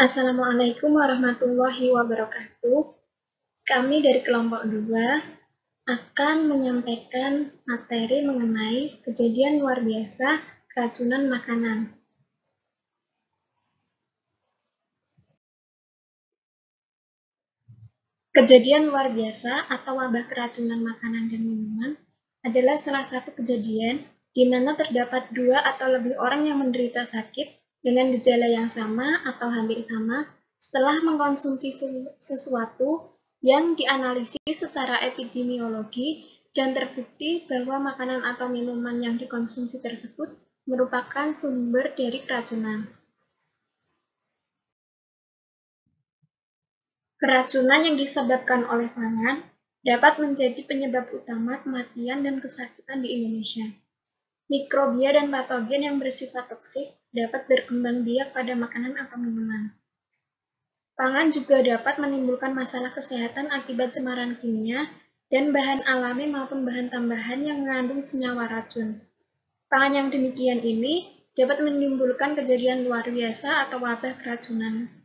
Assalamualaikum warahmatullahi wabarakatuh. Kami dari kelompok 2 akan menyampaikan materi mengenai kejadian luar biasa keracunan makanan. Kejadian luar biasa atau wabah keracunan makanan dan minuman adalah salah satu kejadian di mana terdapat 2 atau lebih orang yang menderita sakit dengan gejala yang sama atau hampir sama setelah mengkonsumsi sesuatu yang dianalisis secara epidemiologi dan terbukti bahwa makanan atau minuman yang dikonsumsi tersebut merupakan sumber dari keracunan. Keracunan yang disebabkan oleh pangan dapat menjadi penyebab utama kematian dan kesakitan di Indonesia. Mikrobia dan patogen yang bersifat toksik dapat berkembang biak pada makanan atau minuman. Pangan juga dapat menimbulkan masalah kesehatan akibat cemaran kimia dan bahan alami maupun bahan tambahan yang mengandung senyawa racun. Pangan yang demikian ini dapat menimbulkan kejadian luar biasa atau wabah keracunan.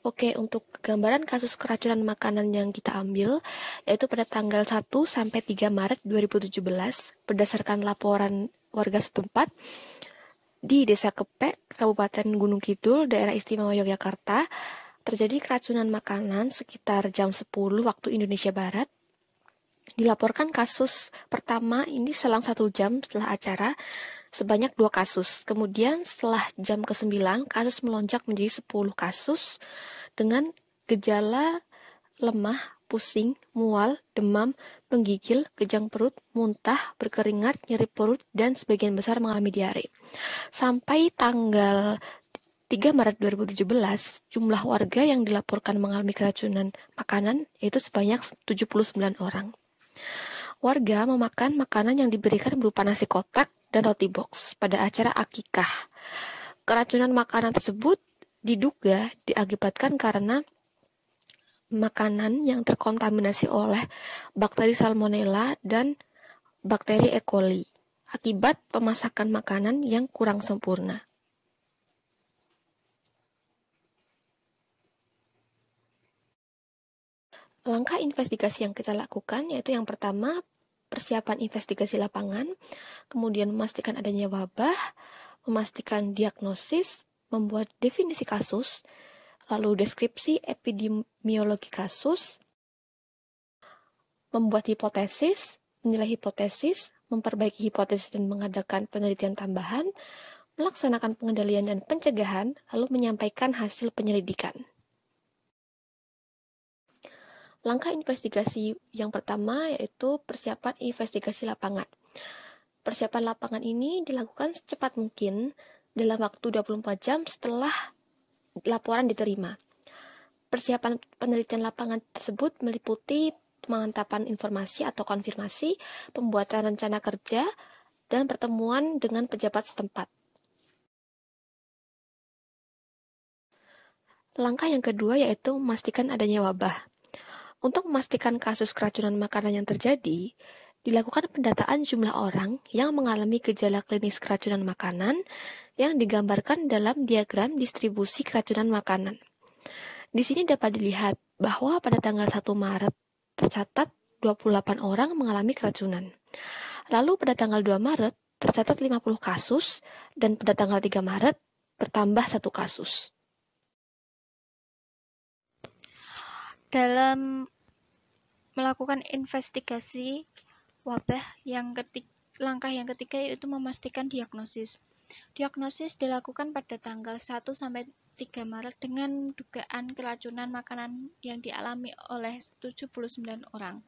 Oke, untuk gambaran kasus keracunan makanan yang kita ambil, yaitu pada tanggal 1 sampai 3 Maret 2017, berdasarkan laporan warga setempat, di Desa Kepek, Kabupaten Gunung Kidul, Daerah Istimewa Yogyakarta, terjadi keracunan makanan sekitar jam 10 waktu Indonesia Barat. Dilaporkan kasus pertama ini selang 1 jam setelah acara, sebanyak 2 kasus. Kemudian setelah jam ke-9, kasus melonjak menjadi 10 kasus dengan gejala lemah, pusing, mual, demam, menggigil, kejang perut, muntah, berkeringat, nyeri perut, dan sebagian besar mengalami diare. Sampai tanggal 3 Maret 2017, jumlah warga yang dilaporkan mengalami keracunan makanan yaitu sebanyak 79 orang. Warga memakan makanan yang diberikan berupa nasi kotak dan roti box pada acara akikah. Keracunan makanan tersebut diduga diakibatkan karena makanan yang terkontaminasi oleh bakteri Salmonella dan bakteri E. coli akibat pemasakan makanan yang kurang sempurna. Langkah investigasi yang kita lakukan yaitu yang pertama, persiapan investigasi lapangan, kemudian memastikan adanya wabah, memastikan diagnosis, membuat definisi kasus, lalu deskripsi epidemiologi kasus, membuat hipotesis, menilai hipotesis, memperbaiki hipotesis dan mengadakan penelitian tambahan, melaksanakan pengendalian dan pencegahan, lalu menyampaikan hasil penyelidikan. Langkah investigasi yang pertama yaitu persiapan investigasi lapangan. Persiapan lapangan ini dilakukan secepat mungkin dalam waktu 24 jam setelah laporan diterima. Persiapan penelitian lapangan tersebut meliputi pemantapan informasi atau konfirmasi, pembuatan rencana kerja, dan pertemuan dengan pejabat setempat. Langkah yang kedua yaitu memastikan adanya wabah. Untuk memastikan kasus keracunan makanan yang terjadi, dilakukan pendataan jumlah orang yang mengalami gejala klinis keracunan makanan yang digambarkan dalam diagram distribusi keracunan makanan. Di sini dapat dilihat bahwa pada tanggal 1 Maret tercatat 28 orang mengalami keracunan. Lalu pada tanggal 2 Maret tercatat 50 kasus dan pada tanggal 3 Maret bertambah 1 kasus. Dalam melakukan investigasi wabah langkah yang ketiga yaitu memastikan diagnosis. Diagnosis dilakukan pada tanggal 1 sampai 3 Maret dengan dugaan keracunan makanan yang dialami oleh 79 orang.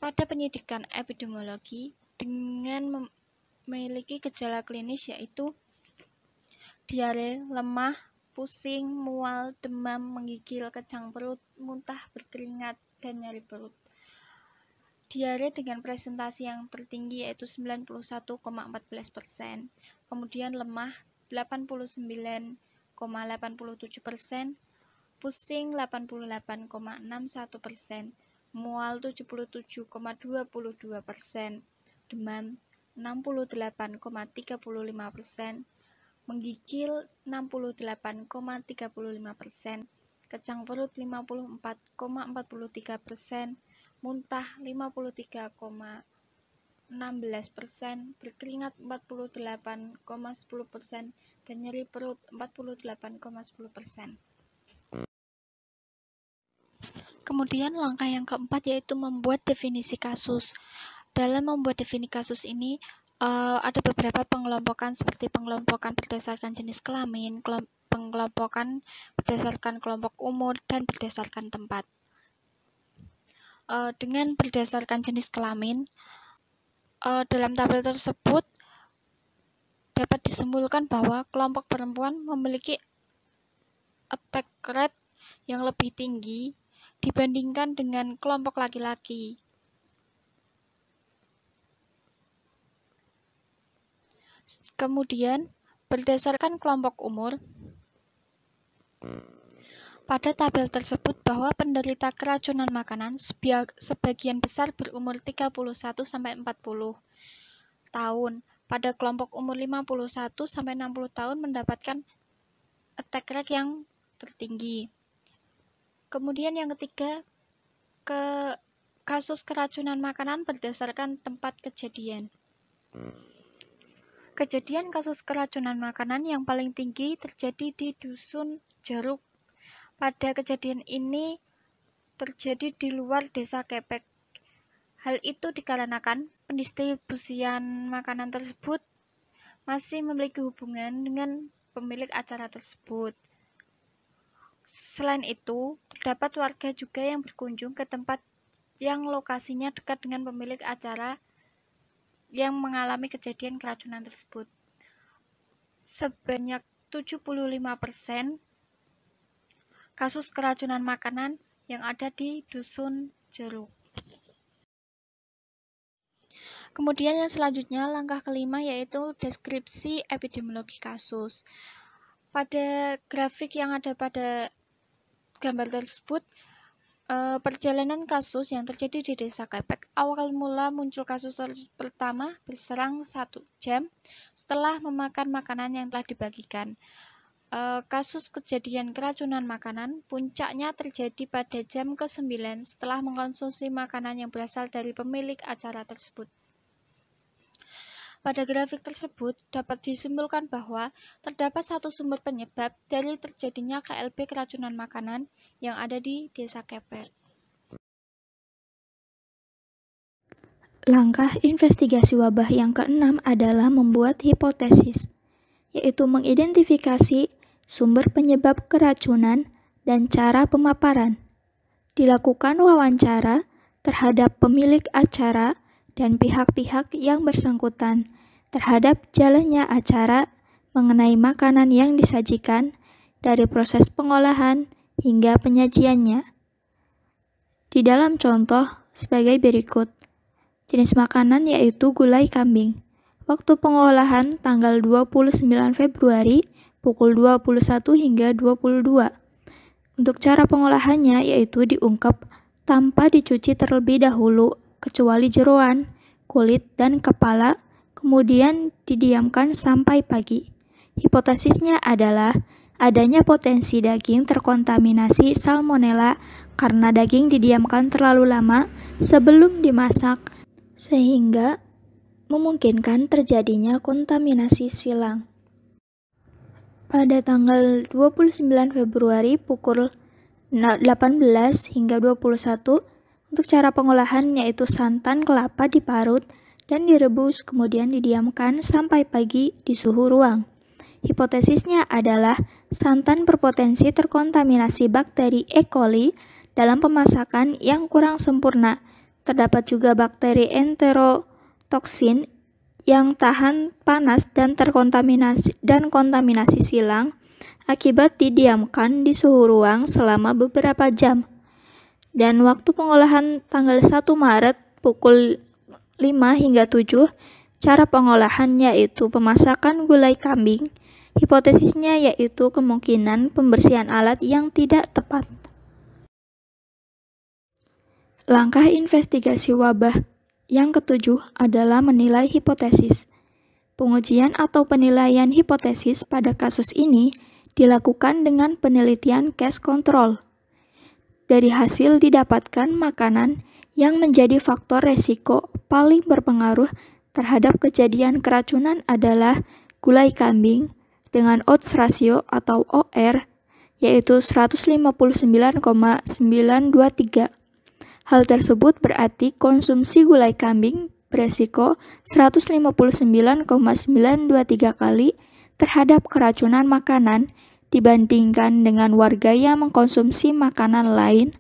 Pada penyidikan epidemiologi dengan memiliki gejala klinis yaitu diare, lemah, pusing, mual, demam, menggigil, kejang perut, muntah, berkeringat, dan nyeri perut. Diare dengan presentasi yang tertinggi yaitu 91,14%, kemudian lemah 89,87%, pusing 88,61%, mual 77,22%, demam 68,35%, menggigil 68,35%, kecang perut 54,43%, muntah 53,16%, berkeringat 48,10%, dan nyeri perut 48,10%. Kemudian langkah yang keempat yaitu membuat definisi kasus. Dalam membuat definisi kasus ini ada beberapa pengelompokan seperti pengelompokan berdasarkan jenis kelamin, pengelompokan berdasarkan kelompok umur, dan berdasarkan tempat. Dengan berdasarkan jenis kelamin, dalam tabel tersebut dapat disimpulkan bahwa kelompok perempuan memiliki attack rate yang lebih tinggi dibandingkan dengan kelompok laki-laki. Kemudian, berdasarkan kelompok umur, pada tabel tersebut bahwa penderita keracunan makanan sebagian besar berumur 31-40 tahun. Pada kelompok umur 51-60 tahun mendapatkan attack rate yang tertinggi. Kemudian yang ketiga, kasus keracunan makanan berdasarkan tempat kejadian. Kejadian kasus keracunan makanan yang paling tinggi terjadi di Dusun Jeruk. Pada kejadian ini terjadi di luar desa Kepek. Hal itu dikarenakan pendistribusian makanan tersebut masih memiliki hubungan dengan pemilik acara tersebut. Selain itu, terdapat warga juga yang berkunjung ke tempat yang lokasinya dekat dengan pemilik acara yang mengalami kejadian keracunan tersebut. Sebanyak 75% kasus keracunan makanan yang ada di Dusun Jeruk. Kemudian yang selanjutnya, langkah kelima yaitu deskripsi epidemiologi kasus. Pada grafik yang ada pada gambar tersebut, perjalanan kasus yang terjadi di desa Kepek. Awal mula muncul kasus pertama berserang 1 jam setelah memakan makanan yang telah dibagikan. Kasus kejadian keracunan makanan puncaknya terjadi pada jam ke-9 setelah mengkonsumsi makanan yang berasal dari pemilik acara tersebut. Pada grafik tersebut dapat disimpulkan bahwa terdapat satu sumber penyebab dari terjadinya KLB keracunan makanan yang ada di desa Kepek. Langkah investigasi wabah yang keenam adalah membuat hipotesis, yaitu mengidentifikasi sumber penyebab keracunan dan cara pemaparan. Dilakukan wawancara terhadap pemilik acara dan pihak-pihak yang bersangkutan terhadap jalannya acara mengenai makanan yang disajikan dari proses pengolahan hingga penyajiannya. Di dalam contoh sebagai berikut. Jenis makanan yaitu gulai kambing. Waktu pengolahan tanggal 29 Februari pukul 21 hingga 22. Untuk cara pengolahannya yaitu diungkep tanpa dicuci terlebih dahulu kecuali jeroan, kulit, dan kepala, kemudian didiamkan sampai pagi. Hipotesisnya adalah adanya potensi daging terkontaminasi salmonella karena daging didiamkan terlalu lama sebelum dimasak, sehingga memungkinkan terjadinya kontaminasi silang. Pada tanggal 29 Februari pukul 18 hingga 21, untuk cara pengolahan yaitu santan kelapa diparut dan direbus kemudian didiamkan sampai pagi di suhu ruang. Hipotesisnya adalah santan berpotensi terkontaminasi bakteri E. coli dalam pemasakan yang kurang sempurna. Terdapat juga bakteri enterotoksin yang tahan panas dan kontaminasi silang akibat didiamkan di suhu ruang selama beberapa jam. Dan waktu pengolahan tanggal 1 Maret pukul 5 hingga 7, cara pengolahan yaitu pemasakan gulai kambing. Hipotesisnya yaitu kemungkinan pembersihan alat yang tidak tepat. Langkah investigasi wabah Yang ketujuh adalah menilai hipotesis. Pengujian atau penilaian hipotesis pada kasus ini dilakukan dengan penelitian case control. Dari hasil didapatkan makanan yang menjadi faktor resiko paling berpengaruh terhadap kejadian keracunan adalah gulai kambing dengan odds ratio atau OR yaitu 159,923. Hal tersebut berarti konsumsi gulai kambing beresiko 159,923 kali terhadap keracunan makanan dibandingkan dengan warga yang mengkonsumsi makanan lain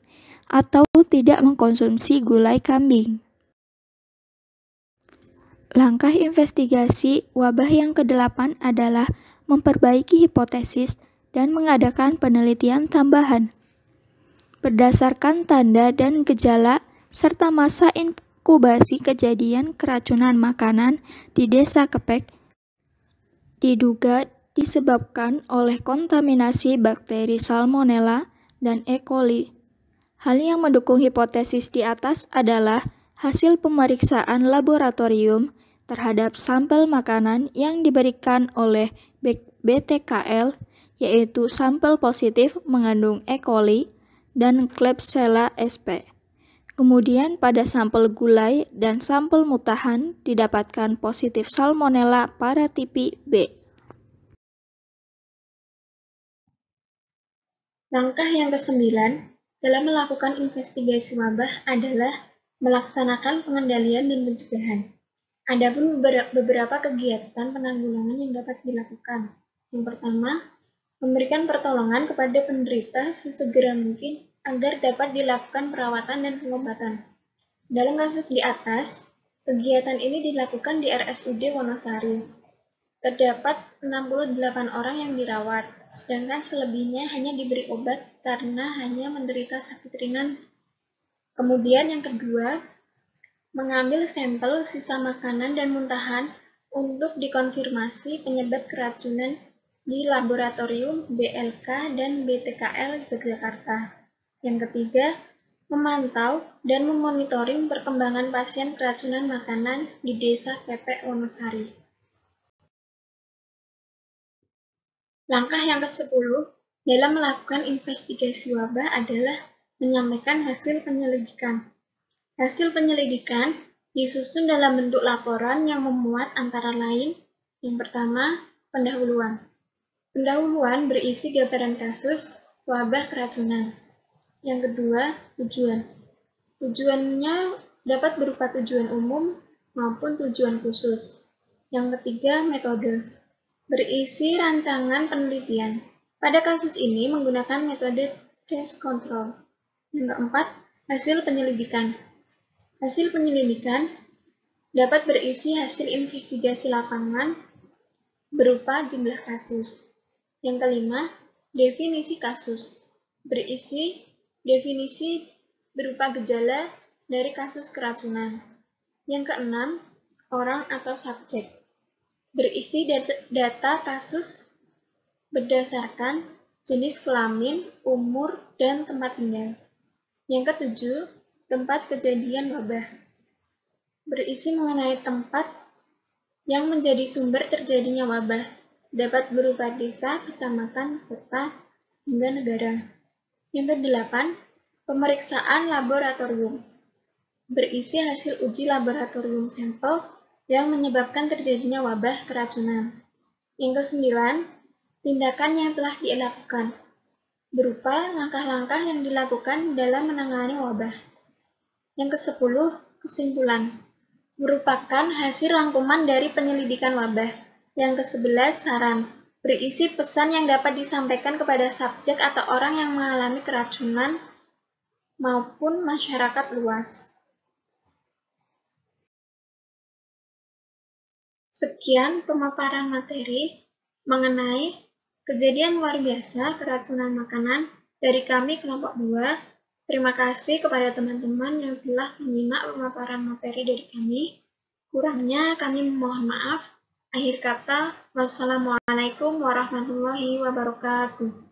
atau tidak mengkonsumsi gulai kambing. Langkah investigasi wabah yang ke-8 adalah memperbaiki hipotesis dan mengadakan penelitian tambahan. Berdasarkan tanda dan gejala serta masa inkubasi kejadian keracunan makanan di Desa Kepek diduga disebabkan oleh kontaminasi bakteri Salmonella dan E. coli. Hal yang mendukung hipotesis di atas adalah hasil pemeriksaan laboratorium terhadap sampel makanan yang diberikan oleh BTKL, yaitu sampel positif mengandung E. coli dan Klebsiella sp. Kemudian pada sampel gulai dan sampel mutahan didapatkan positif Salmonella paratipi B. Langkah yang ke-9 dalam melakukan investigasi wabah adalah melaksanakan pengendalian dan pencegahan. Adapun beberapa kegiatan penanggulangan yang dapat dilakukan. Yang pertama, memberikan pertolongan kepada penderita sesegera mungkin agar dapat dilakukan perawatan dan pengobatan. Dalam kasus di atas, kegiatan ini dilakukan di RSUD Wonosari. Terdapat 68 orang yang dirawat, sedangkan selebihnya hanya diberi obat karena hanya menderita sakit ringan. Kemudian yang kedua, mengambil sampel sisa makanan dan muntahan untuk dikonfirmasi penyebab keracunan di laboratorium BLK dan BTKL Yogyakarta. Yang ketiga, memantau dan memonitoring perkembangan pasien keracunan makanan di Desa Kepek Wonosari. Langkah yang ke-10 dalam melakukan investigasi wabah adalah menyampaikan hasil penyelidikan. Hasil penyelidikan disusun dalam bentuk laporan yang memuat antara lain, yang pertama, pendahuluan. Pendahuluan berisi gambaran kasus wabah keracunan. Yang kedua, tujuan. Tujuannya dapat berupa tujuan umum maupun tujuan khusus. Yang ketiga, metode. Berisi rancangan penelitian. Pada kasus ini menggunakan metode case control. Yang keempat, hasil penyelidikan. Hasil penyelidikan dapat berisi hasil investigasi lapangan berupa jumlah kasus. Yang kelima, definisi kasus. Berisi definisi berupa gejala dari kasus keracunan. Yang keenam, orang atau subjek. Berisi data kasus berdasarkan jenis kelamin, umur, dan tempat tinggal. Yang ketujuh, tempat kejadian wabah. Berisi mengenai tempat yang menjadi sumber terjadinya wabah. Dapat berupa desa, kecamatan, kota, hingga negara. Yang kedelapan, pemeriksaan laboratorium. Berisi hasil uji laboratorium sampel yang menyebabkan terjadinya wabah keracunan. Yang kesembilan, tindakan yang telah dilakukan. Berupa langkah-langkah yang dilakukan dalam menangani wabah. Yang ke-10, kesimpulan. Merupakan hasil rangkuman dari penyelidikan wabah. Yang ke-11, saran. Berisi pesan yang dapat disampaikan kepada subjek atau orang yang mengalami keracunan maupun masyarakat luas. Sekian pemaparan materi mengenai kejadian luar biasa keracunan makanan dari kami kelompok 2. Terima kasih kepada teman-teman yang telah menyimak pemaparan materi dari kami. Kurangnya kami mohon maaf. Akhir kata, wassalamualaikum warahmatullahi wabarakatuh.